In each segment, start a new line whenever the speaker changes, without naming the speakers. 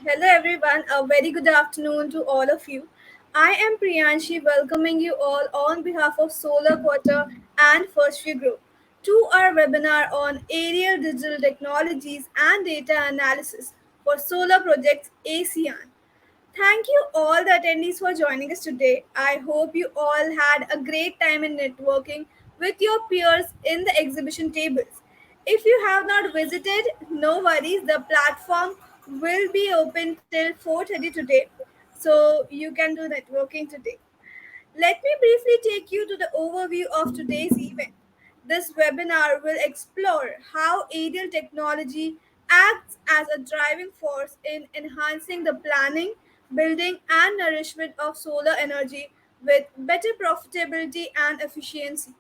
Hello, everyone. A very good afternoon to all of you. I am Priyanshi, welcoming you all on behalf of Solar Quarter and First View Group to our webinar on aerial digital technologies and data analysis for solar projects ASEAN. Thank you all the attendees for joining us today. I hope you all had a great time in networking with your peers in the exhibition tables. If you have not visited, no worries, the platform will be open till 4:30 today. So you can do networking today. Let me briefly take you to the overview of today's event. This webinar will explore how aerial technology acts as a driving force in enhancing the planning, building, and nourishment of solar energy with better profitability and efficiency.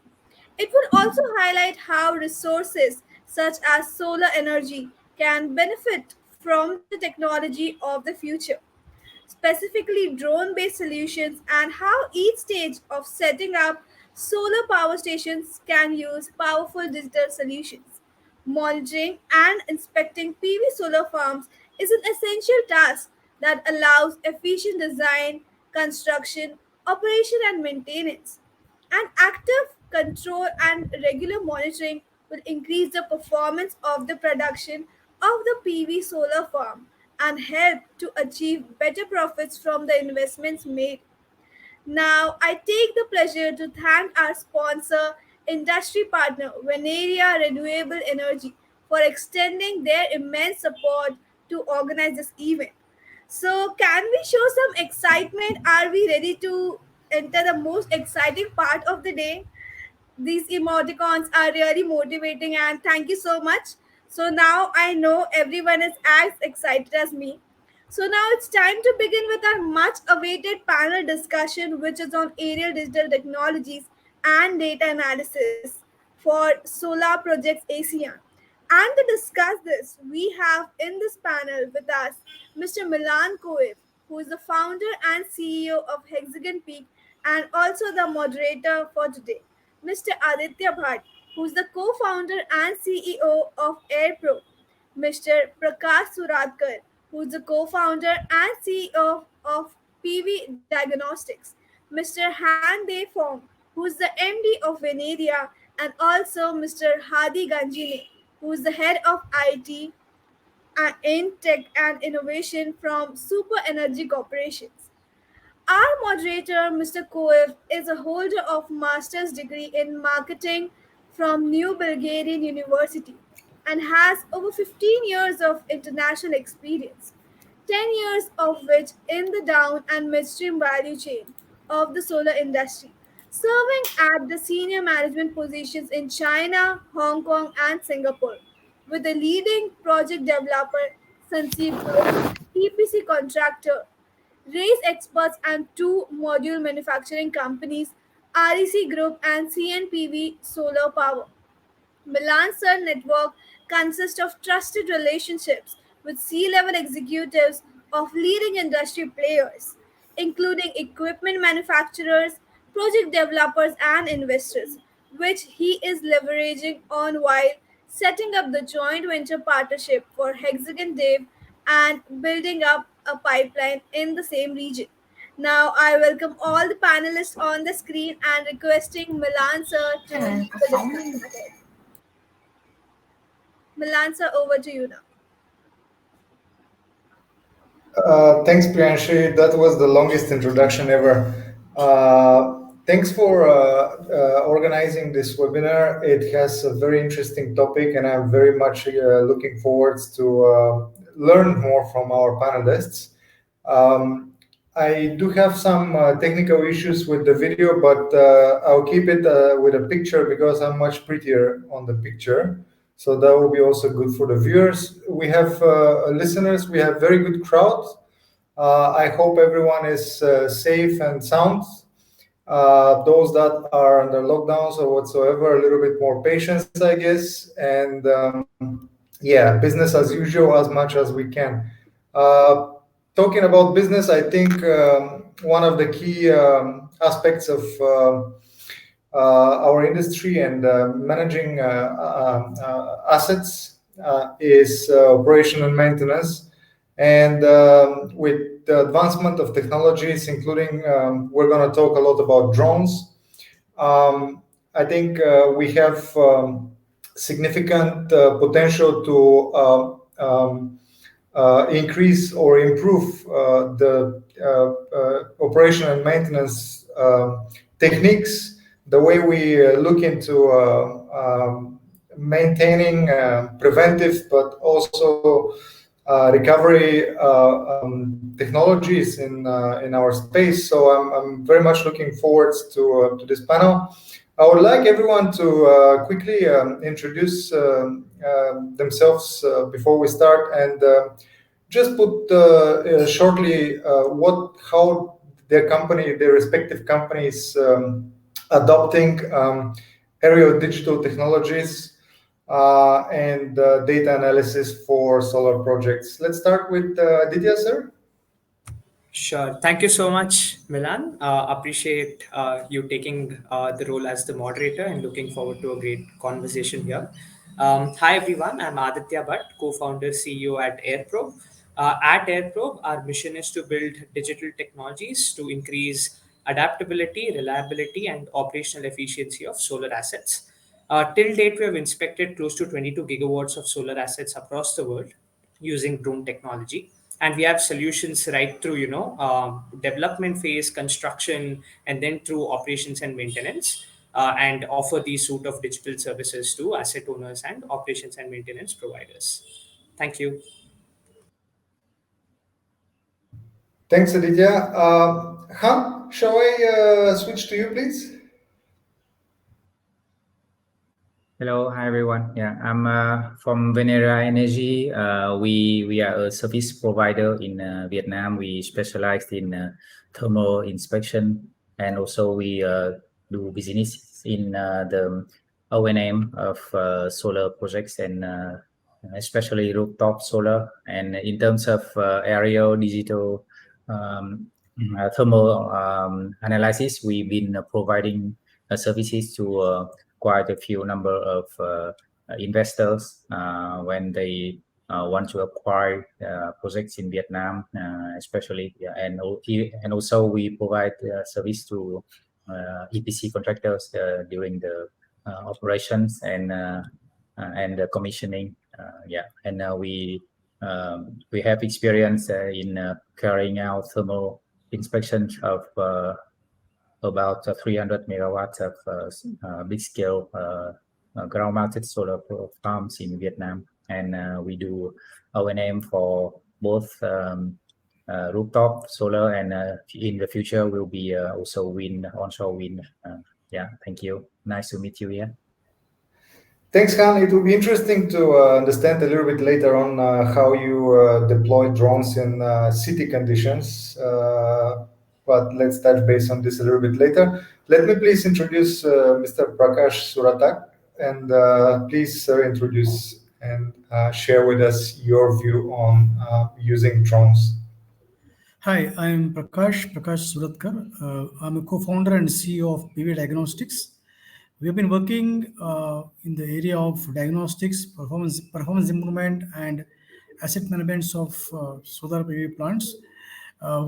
It would also highlight how resources such as solar energy can benefit from the technology of the future, specifically drone based solutions, and how each stage of setting up solar power stations can use powerful digital solutions. Monitoring and inspecting PV solar farms is an essential task that allows efficient design, construction, operation, and maintenance. An active control and regular monitoring will increase the performance of the production of the PV solar farm and help to achieve better profits from the investments made. Now, I take the pleasure to thank our sponsor, industry partner, Veneria Renewable Energy, for extending their immense support to organize this event. So, can we show some excitement? Are we ready to enter the most exciting part of the day? These emoticons are really motivating, and thank you so much. So now I know everyone is as excited as me. So now it's time to begin with our much awaited panel discussion, which is on aerial digital technologies and data analysis for solar projects ASEAN. And to discuss this, we have in this panel with us Mr. Milan Koev, who is the founder and CEO of Hexagon Peak and also the moderator for today. Mr. Aditya Bhatt, who is the co-founder and CEO of AirPro. Mr. Prakash Suradkar, who is the co-founder and CEO of PV Diagnostics. Mr. Han De Fong, who is the MD of Veneria, and also Mr. Hadi Ganjine, who is the head of IT in Tech and Innovation from Super Energy Corporations. Our moderator, Mr. Koev, is a holder of master's degree in marketing from New Bulgarian University and has over 15 years of international experience, 10 years of which in the down and midstream value chain of the solar industry, serving at the senior management positions in China, Hong Kong, and Singapore, with the leading project developer, Sanjeev Group, EPC contractor, race experts, and two module manufacturing companies, REC Group and CNPV Solar Power. Milan's Sun network consists of trusted relationships with C level executives of leading industry players, including equipment manufacturers, project developers, and investors, which he is leveraging on while setting up the joint venture partnership for Hexagon Dev and building up a pipeline in the same region. Now, I welcome all the panelists on the screen and requesting Milan sir to lead the discussion ahead. Milansa, over to you now.
Thanks, Priyanshi. That was the longest introduction ever. Thanks for organizing this webinar. It has a very interesting topic, and I'm very much looking forward to learn more from our panelists. I do have some technical issues with the video, but I'll keep it with a picture because I'm much prettier on the picture. So that will be also good for the viewers. We have listeners. We have very good crowd. I hope everyone is safe and sound. Those that are under lockdowns or whatsoever, a little bit more patience, I guess. And yeah, business as usual as much as we can. Talking about business, I think one of the key aspects of our industry and managing assets is operation and maintenance. And with the advancement of technologies, including we're going to talk a lot about drones. I think we have significant potential to increase or improve the operation and maintenance techniques, the way we look into maintaining preventive but also recovery technologies in our space. So I'm very much looking forward to this panel. I would like everyone to quickly introduce themselves before we start, and just put shortly how their respective companies adopting aerial digital technologies and data analysis for solar projects. Let's start with Aditya, sir.
Sure. Thank you so much, Milan. Appreciate you taking the role as the moderator and looking forward to a great conversation here. Hi, everyone. I'm Aditya Bhatt, co-founder, CEO at AirProbe. At AirProbe, our mission is to build digital technologies to increase adaptability, reliability, and operational efficiency of solar assets. Till date, we have inspected close to 22 gigawatts of solar assets across the world using drone technology, and we have solutions right through development phase, construction, and then through operations and maintenance, and offer these suite of digital services to asset owners and operations and maintenance providers. Thank you.
Thanks, Aditya. Han, shall I switch to you, please?
Hello, hi everyone. Yeah, I'm from Venera Energy. We are a service provider in Vietnam. We specialize in thermal inspection, and also we do business in the O&M of solar projects, and especially rooftop solar. And in terms of aerial digital thermal analysis, we've been providing services to quite a few number of investors when they want to acquire projects in Vietnam, especially. Yeah, and also we provide service to EPC contractors during the operations and the commissioning. Yeah, and we have experience in carrying out thermal inspections of about 300 megawatts of big scale ground mounted solar farms in Vietnam. And we do O&M for both rooftop solar, and in the future will be also wind, onshore wind. Yeah, thank you. Nice to meet you here.
Thanks, Han. It will be interesting to understand a little bit later on how you deploy drones in city conditions. But let's touch base on this a little bit later. Let me please introduce Mr. Prakash Suratak, and please, sir, introduce and share with us your view on using drones.
Hi, I'm Prakash Suratkar. I'm a co-founder and CEO of PV Diagnostics. We have been working in the area of diagnostics, performance improvement, and asset management of solar PV plants.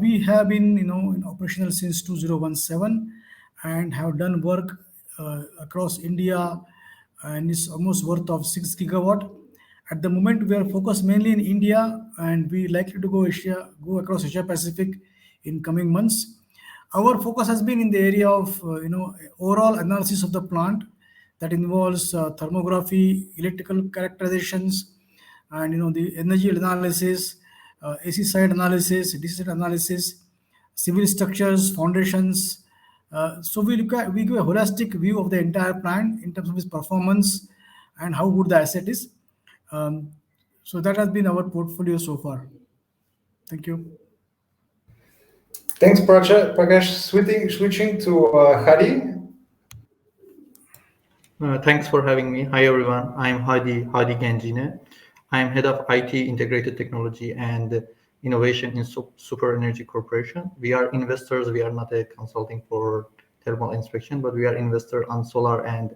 We have been, in operational since 2017, and have done work across India, and it's almost worth of 6 gigawatt. At the moment, we are focused mainly in India, and we likely to go across Asia Pacific in coming months. Our focus has been in the area of overall analysis of the plant that involves thermography, electrical characterizations, and the energy analysis, AC side analysis, DC side analysis, civil structures, foundations. So we give a holistic view of the entire plant in terms of its performance and how good the asset is. So that has been our portfolio so far. Thank you.
Thanks, Prakash. Switching to Hadi.
Thanks for having me. Hi, everyone. I'm Hadi Genjine. I'm head of IT Integrated Technology and Innovation in Super Energy Corporation. We are investors. We are not a consulting for thermal inspection, but we are investor on solar and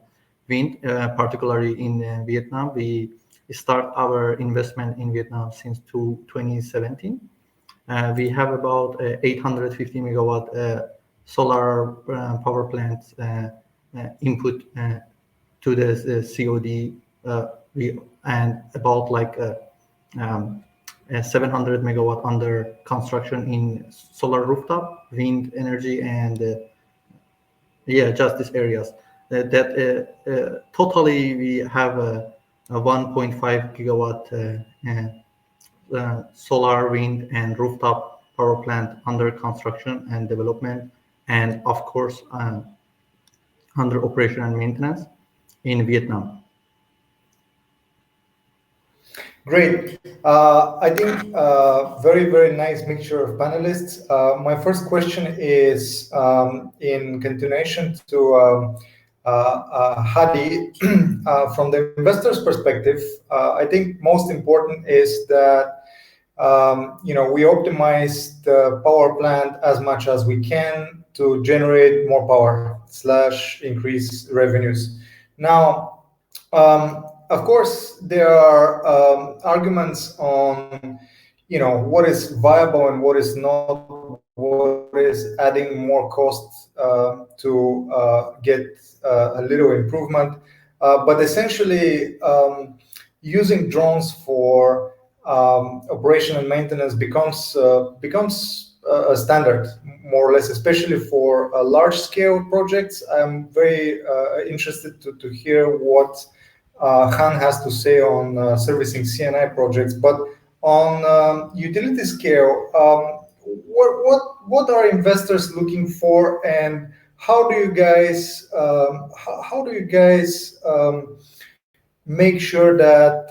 wind, particularly in Vietnam. We start our investment in Vietnam since 2017. We have about 850 megawatt solar power plant input to the COD. And about like 700 megawatt under construction in solar rooftop, wind energy, and yeah, just these areas. Totally we have a 1.5 gigawatt solar, wind, and rooftop power plant under construction and development, and of course under operation and maintenance in Vietnam.
Great. I think very, very nice mixture of panelists. My first question is in continuation to Hadi. From the investor's perspective, I think most important is that we optimize the power plant as much as we can to generate more power / increase revenues. Now, of course, there are arguments on, what is viable and what is not, what is adding more costs to get a little improvement. But essentially, using drones for operation and maintenance becomes a standard, more or less, especially for large-scale projects. I'm very interested to hear what Han has to say on servicing CNI projects, but on utility scale, what are investors looking for, and how do you guys make sure that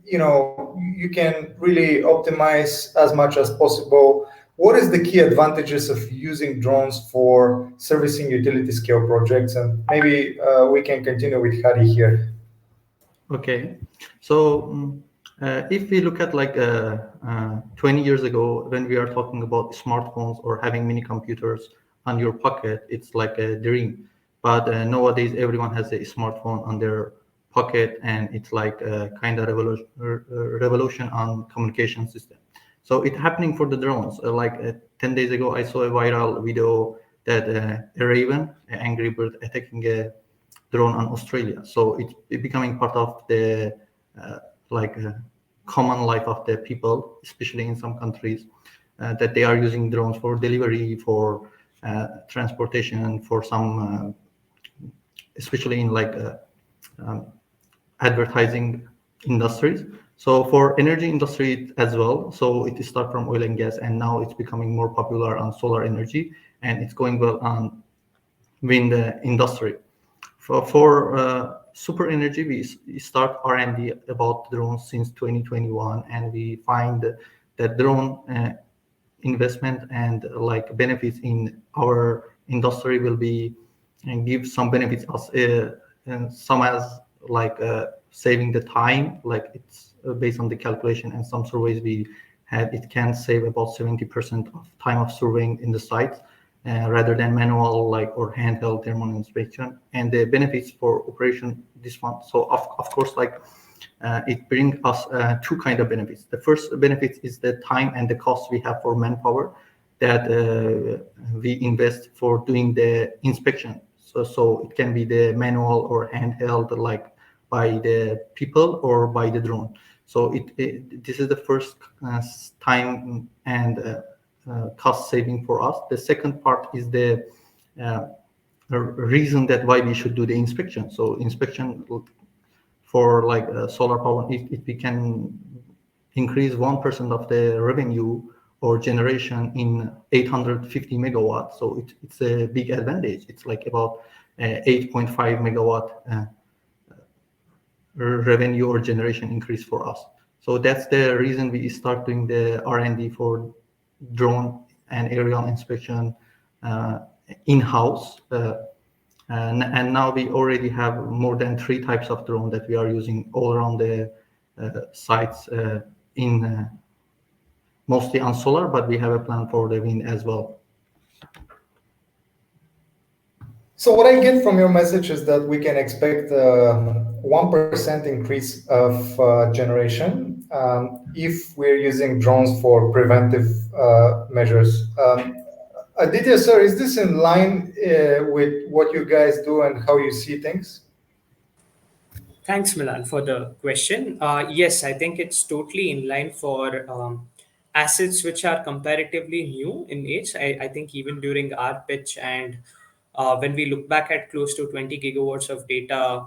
you can really optimize as much as possible? What is the key advantages of using drones for servicing utility scale projects? And maybe we can continue with Hadi here.
Okay, so if we look at like 20 years ago, when we are talking about smartphones or having mini computers on your pocket, it's like a dream. But nowadays, everyone has a smartphone on their pocket, and it's like a kind of revolution on communication system. So it's happening for the drones. 10 days ago, I saw a viral video that a raven, an angry bird, attacking a drone on Australia. So it's becoming part of the common life of the people, especially in some countries, that they are using drones for delivery, for transportation, for some, especially in advertising industries. So for energy industry as well. So it started from oil and gas, and now it's becoming more popular on solar energy, and it's going well on wind industry. For super energy, we start R&D about drones since 2021, and we find that drone investment and benefits in our industry will be and give some benefits us, and some as saving the time, it's based on the calculation and some surveys we had, it can save about 70% of time of surveying in the site rather than manual or handheld thermal inspection. And the benefits for operation, this one, so of course it brings us two kind of benefits. The first benefit is the time and the cost we have for manpower that we invest for doing the inspection. So it can be the manual or handheld, by the people or by the drone. So this is the first time and cost saving for us. The second part is the reason that why we should do the inspection. So inspection for solar power, if we can increase 1% of the revenue or generation in 850 megawatts, so it's a big advantage. It's about 8.5 megawatt revenue or generation increase for us. So that's the reason we start doing the R&D for drone and aerial inspection in-house. And now we already have more than 3 types of drone that we are using all around the sites in mostly on solar, but we have a plan for the wind as well.
So what I get from your message is that we can expect 1% increase of generation if we're using drones for preventive measures. Aditya, sir, is this in line with what you guys do and how you see things?
Thanks, Milan, for the question. Yes, I think it's totally in line for assets which are comparatively new in age. I think even during our pitch and when we look back at close to 20 gigawatts of data,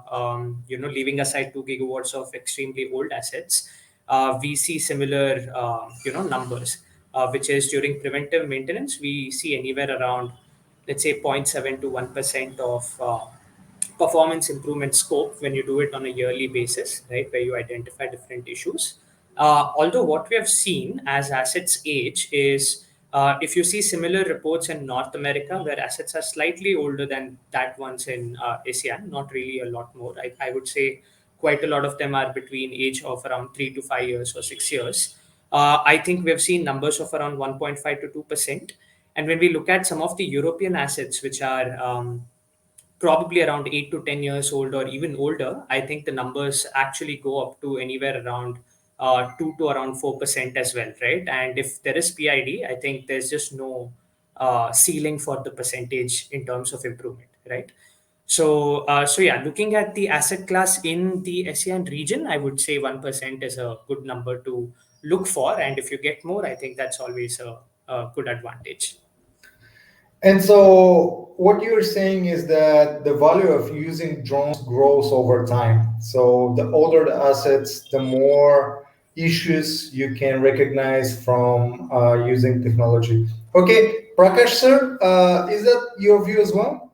leaving aside 2 gigawatts of extremely old assets, we see similar, numbers, which is during preventive maintenance, we see anywhere around, let's say, 0.7 to 1% of performance improvement scope when you do it on a yearly basis, right, where you identify different issues. Although what we have seen as assets age is if you see similar reports in North America where assets are slightly older than that ones in ASEAN, not really a lot more. I would say quite a lot of them are between age of around 3 to 5 years or 6 years. I think we have seen numbers of around 1.5 to 2%. And when we look at some of the European assets, which are probably around 8 to 10 years old or even older, I think the numbers actually go up to anywhere around 2 to around 4% as well, right? And if there is PID, I think there's just no ceiling for the percentage in terms of improvement, right? So yeah, looking at the asset class in the ASEAN region, I would say 1% is a good number to look for. And if you get more, I think that's always a good advantage.
And so what you're saying is that the value of using drones grows over time. So the older the assets, the more issues you can recognize from using technology. Okay, Prakash sir, is that your view as well?